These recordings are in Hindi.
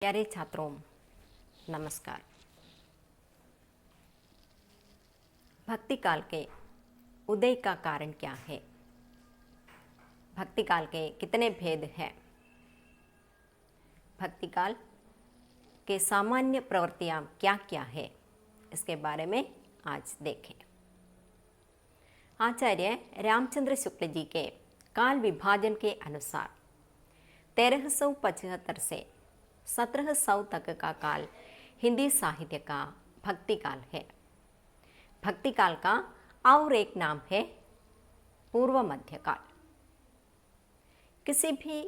प्यारे छात्रों, नमस्कार। भक्ति काल के उदय का कारण क्या है? भक्ति काल के कितने भेद हैं? भक्ति काल के सामान्य प्रवृत्तियाँ क्या क्या है, इसके बारे में आज देखें। आचार्य रामचंद्र शुक्ल जी के काल विभाजन के अनुसार 1375 से 1700 तक का काल हिंदी साहित्य का भक्ति काल है। भक्ति काल का और एक नाम है पूर्व मध्य काल। किसी भी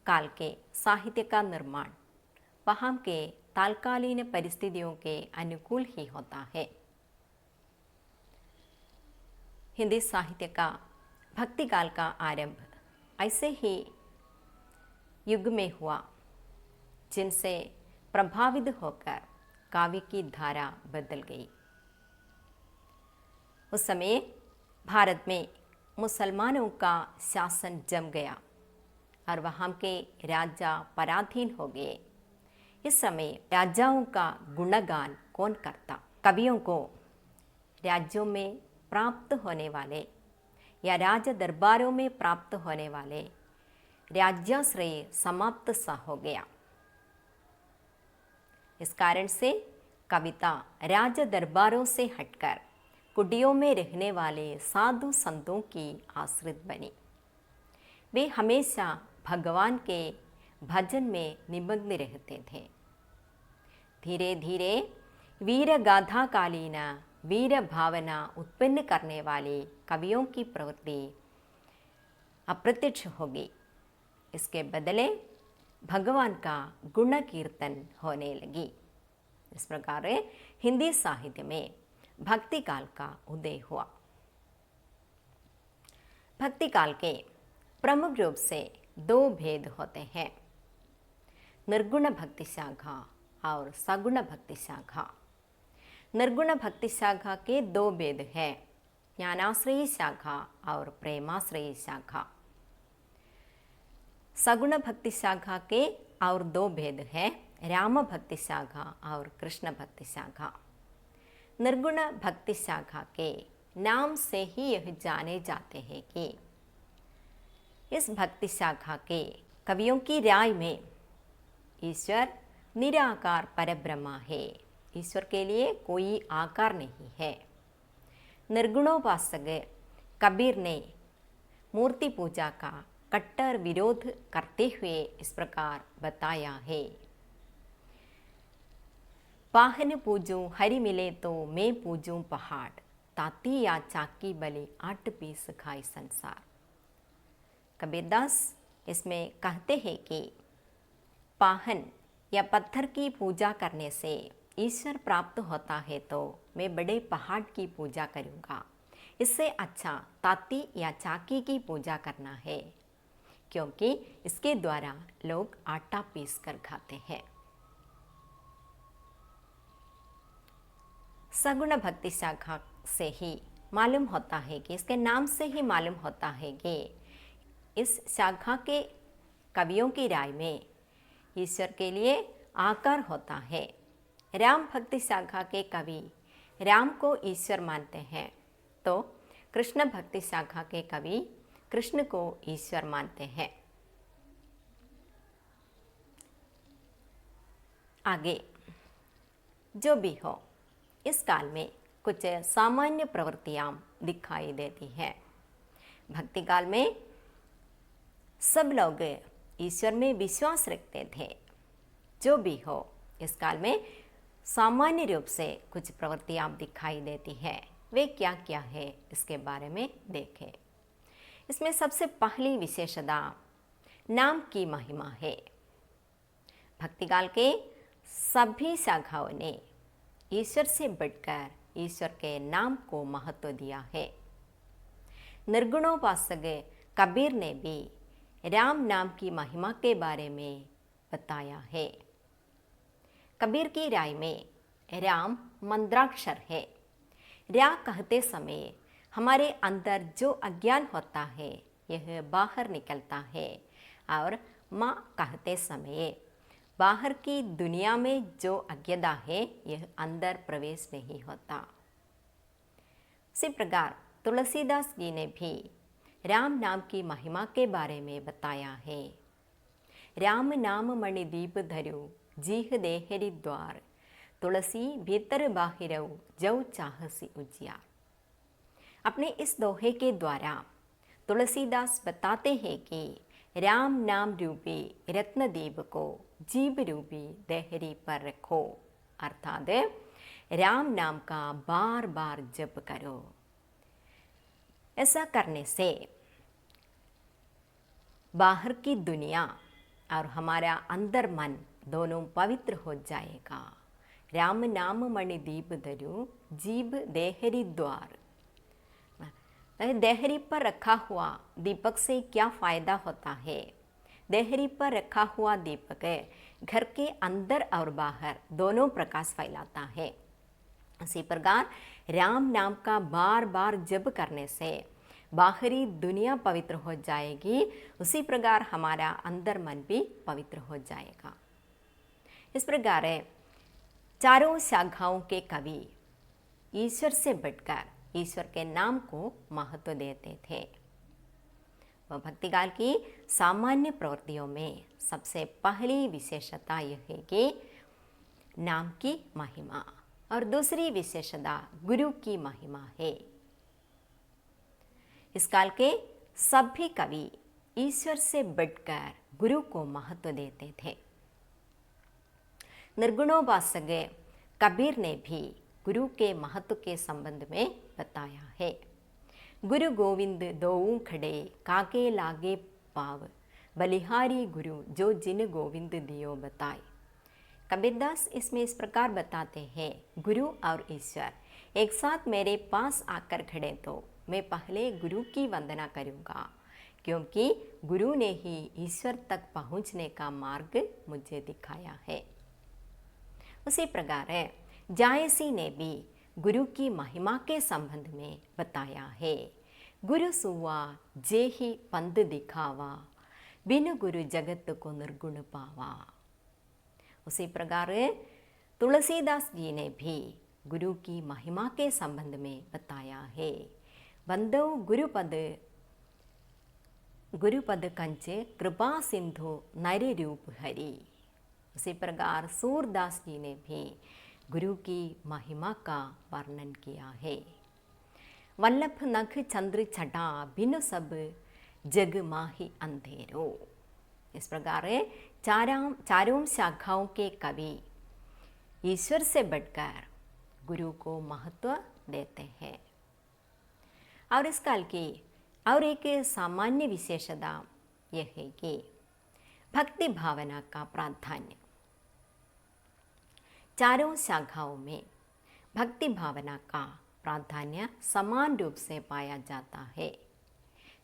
काल के साहित्य का निर्माण वहाँ के तात्कालीन परिस्थितियों के अनुकूल ही होता है। हिंदी साहित्य का भक्ति काल का आरंभ ऐसे ही युग में हुआ जिनसे प्रभावित होकर काव्य की धारा बदल गई। उस समय भारत में मुसलमानों का शासन जम गया और वहाँ के राजा पराधीन हो गए। इस समय राजाओं का गुणगान कौन करता? कवियों को राज्यों में प्राप्त होने वाले या राज दरबारों में प्राप्त होने वाले राज्याश्रय समाप्त सा हो गया। इस कारण से कविता राज दरबारों से हटकर कुटियों में रहने वाले साधु संतों की आश्रित बनी। वे हमेशा भगवान के भजन में निमग्न रहते थे। धीरे धीरे वीर गाथा कालीन वीर भावना उत्पन्न करने वाले कवियों की प्रवृत्ति अप्रत्यक्ष हो गई। इसके बदले भगवान का गुण कीर्तन होने लगी। इस प्रकार हिंदी साहित्य में भक्ति काल का उदय हुआ। भक्ति काल के प्रमुख रूप से दो भेद होते हैं, निर्गुण भक्ति शाखा और सगुण भक्ति शाखा। निर्गुण भक्ति शाखा के दो भेद हैं, ज्ञानाश्रयी शाखा और प्रेमाश्रयी शाखा। सगुण भक्ति शाखा के और दो भेद हैं, राम भक्ति शाखा और कृष्ण भक्ति शाखा। निर्गुण भक्ति शाखा के नाम से ही यह जाने जाते हैं कि इस भक्ति शाखा के कवियों की राय में ईश्वर निराकार परब्रह्म है। ईश्वर के लिए कोई आकार नहीं है। निर्गुणोपासक कबीर ने मूर्ति पूजा का कट्टर विरोध करते हुए इस प्रकार बताया है। पाहन पूजूं हरि मिले तो मैं पूजूं पहाड़, ताती या चाकी बले 8 पीस खाए संसार। कबीरदास इसमें कहते हैं कि पाहन या पत्थर की पूजा करने से ईश्वर प्राप्त होता है तो मैं बड़े पहाड़ की पूजा करूँगा। इससे अच्छा ताती या चाकी की पूजा करना है, क्योंकि इसके द्वारा लोग आटा पीस कर खाते हैं। सगुण भक्ति शाखा से ही मालूम होता है कि इसके नाम से ही मालूम होता है कि इस शाखा के कवियों की राय में ईश्वर के लिए आकार होता है। राम भक्ति शाखा के कवि राम को ईश्वर मानते हैं, तो कृष्ण भक्ति शाखा के कवि कृष्ण को ईश्वर मानते हैं। आगे जो भी हो, इस काल में कुछ सामान्य प्रवृत्तियां दिखाई देती हैं। भक्ति काल में सब लोग ईश्वर में विश्वास रखते थे। जो भी हो, इस काल में सामान्य रूप से कुछ प्रवृत्तियां दिखाई देती हैं। वे क्या क्या है, इसके बारे में देखें। इसमें सबसे पहली विशेषता नाम की महिमा है। भक्ति काल के सभी शाखाओं ने ईश्वर से बढ़कर ईश्वर के नाम को महत्व दिया है। निर्गुणोपासक कबीर ने भी राम नाम की महिमा के बारे में बताया है। कबीर की राय में राम मंत्राक्षर है। रा कहते समय हमारे अंदर जो अज्ञान होता है यह बाहर निकलता है और माँ कहते समय बाहर की दुनिया में जो अज्ञता है यह अंदर प्रवेश नहीं होता। इसी प्रकार तुलसीदास जी ने भी राम नाम की महिमा के बारे में बताया है। राम नाम मणि दीप धरु जीह देहरी द्वार, तुलसी भीतर बाहिरऊ जऊ चाहसी उजियार। अपने इस दोहे के द्वारा तुलसीदास बताते हैं कि राम नाम रूपी रत्नदीप को जीव रूपी देहरी पर रखो, अर्थात राम नाम का बार बार जप करो। ऐसा करने से बाहर की दुनिया और हमारा अंदर मन दोनों पवित्र हो जाएगा। राम नाम मणि दीप धरु जीव देहरी द्वार। देहरी पर रखा हुआ दीपक से क्या फ़ायदा होता है? देहरी पर रखा हुआ दीपक घर के अंदर और बाहर दोनों प्रकाश फैलाता है। इसी प्रकार राम नाम का बार बार जप करने से बाहरी दुनिया पवित्र हो जाएगी, उसी प्रकार हमारा अंदर मन भी पवित्र हो जाएगा। इस प्रकार चारों शाखाओं के कवि ईश्वर से बढ़कर ईश्वर के नाम को महत्व देते थे। वह भक्तिकाल की सामान्य प्रवृत्तियों में सबसे पहली विशेषता यह है कि नाम की महिमा, और दूसरी विशेषता गुरु की महिमा है। इस काल के सभी कवि ईश्वर से बढ़कर गुरु को महत्व देते थे। निर्गुणोपासक कबीर ने भी गुरु के महत्व के संबंध में बताया है। गुरु गोविंद दोऊ खड़े काके लागे पाव, बलिहारी गुरु जो जिन गोविंद दियो बताए। कबीरदास इसमें इस प्रकार बताते हैं, गुरु और ईश्वर एक साथ मेरे पास आकर खड़े तो मैं पहले गुरु की वंदना करूँगा, क्योंकि गुरु ने ही ईश्वर तक पहुँचने का मार्ग मुझे दिखाया है। उसी प्रकार जायसी ने भी गुरु की महिमा के संबंध में बताया है। गुरु सुवा जे ही पंद दिखावा, बिन गुरु जगत को निर्गुण पावा। उसी प्रकार तुलसीदास जी ने भी गुरु की महिमा के संबंध में बताया है। बंदो गुरुपद कंचे कृपा सिंधु नर रूप हरि। उसी प्रकार सूरदास जी ने भी गुरु की महिमा का वर्णन किया है। वल्लभ नख चंद्र छटा बिनु सब जग माही अंधेरो। इस प्रकार चारों शाखाओं के कवि ईश्वर से बढ़कर गुरु को महत्व देते हैं। और इस काल की और एक सामान्य विशेषता यह है कि भक्ति भावना का प्राधान्य। चारों शाखाओं में भक्ति भावना का प्राधान्य समान रूप से पाया जाता है।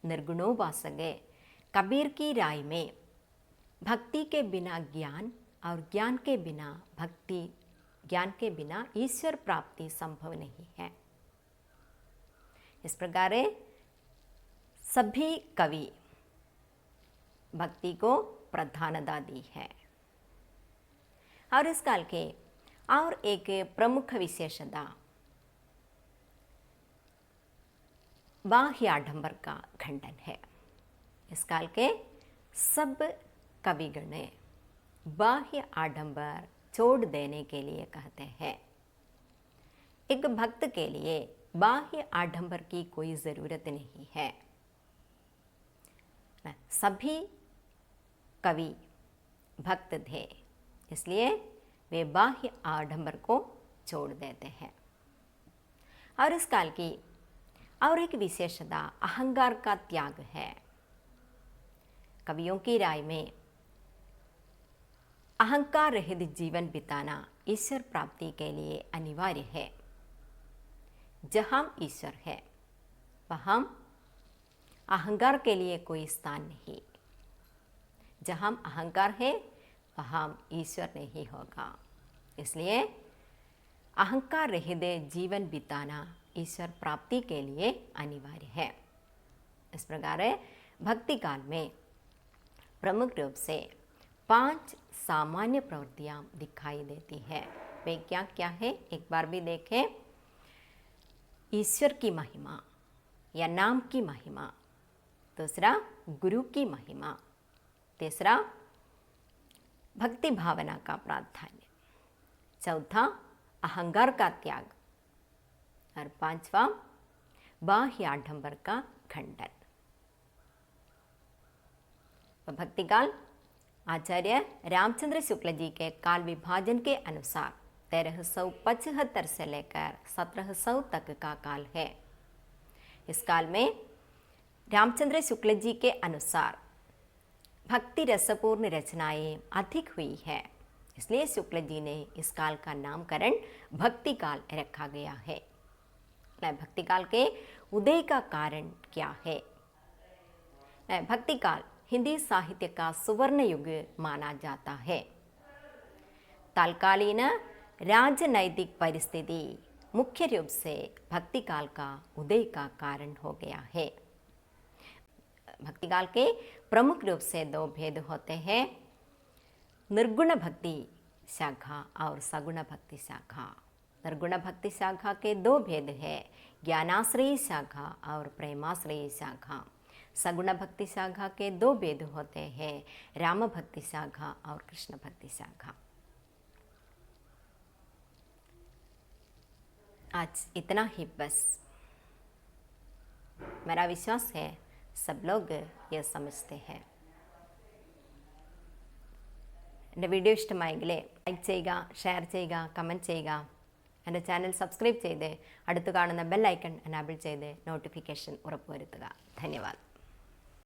निर्गुणोपासक कबीर की राय में भक्ति के बिना ज्ञान और ज्ञान के बिना भक्ति, ज्ञान के बिना ईश्वर प्राप्ति संभव नहीं है। इस प्रकार सभी कवि भक्ति को प्रधानता दी है। और इस काल के और एक प्रमुख विशेषता बाह्य आडंबर का खंडन है। इस काल के सब कविगण बाह्य आडंबर छोड़ देने के लिए कहते हैं। एक भक्त के लिए बाह्य आडंबर की कोई ज़रूरत नहीं है। सभी कवि भक्त थे, इसलिए वे बाह्य आडंबर को छोड़ देते हैं। और इस काल की और एक विशेषता अहंकार का त्याग है। कवियों की राय में अहंकार रहित जीवन बिताना ईश्वर प्राप्ति के लिए अनिवार्य है। जहाँ ईश्वर है वहाँ अहंकार के लिए कोई स्थान नहीं। जहाँ अहंकार है वहाँ ईश्वर नहीं होगा। इसलिए अहंकार रहित जीवन बिताना ईश्वर प्राप्ति के लिए अनिवार्य है। इस प्रकार भक्ति काल में प्रमुख रूप से 5 सामान्य प्रवृत्तियां दिखाई देती है। वे क्या क्या है, एक बार भी देखें। ईश्वर की महिमा या नाम की महिमा, दूसरा गुरु की महिमा, तीसरा भक्ति भावना का प्राधान्य, चौथा अहंकार का त्याग और पांचवा बाह्य आडंबर का खंडन। भक्तिकाल आचार्य रामचंद्र शुक्ल जी के काल विभाजन के अनुसार 1375 से लेकर 1700 तक का काल है। इस काल में रामचंद्र शुक्ल जी के अनुसार भक्ति रसपूर्ण रचनाएं अधिक हुई है, इसलिए शुक्ल जी ने इस काल का नामकरण भक्ति काल रखा गया है। भक्ति काल के उदय का कारण क्या है? भक्ति काल हिंदी साहित्य का सुवर्ण युग माना जाता है। तालकालीन राजनैतिक परिस्थिति मुख्य रूप से भक्ति काल का उदय का कारण हो गया है। भक्ति काल के प्रमुख रूप से 2 भेद होते हैं, निर्गुण भक्ति शाखा और सगुण भक्ति शाखा। निर्गुण भक्ति शाखा के 2 भेद हैं, ज्ञानाश्रयी शाखा और प्रेमाश्रयी शाखा। सगुण भक्ति शाखा के 2 भेद होते हैं, राम भक्ति शाखा और कृष्ण भक्ति शाखा। आज इतना ही बस। मेरा विश्वास है सब लोग ये समझते हैं। എൻ്റെ വീഡിയോ ഇഷ്ടമായെങ്കിൽ ലൈക്ക് ചെയ്യുക, ഷെയർ ചെയ്യുക, കമൻറ്റ് ചെയ്യുക. എൻ്റെ ചാനൽ സബ്സ്ക്രൈബ് ചെയ്ത് അടുത്ത് കാണുന്ന ബെൽ ഐക്കൺ എനാബിൾ ചെയ്ത് നോട്ടിഫിക്കേഷൻ ഉറപ്പുവരുത്തുക. ധന്യവാദം.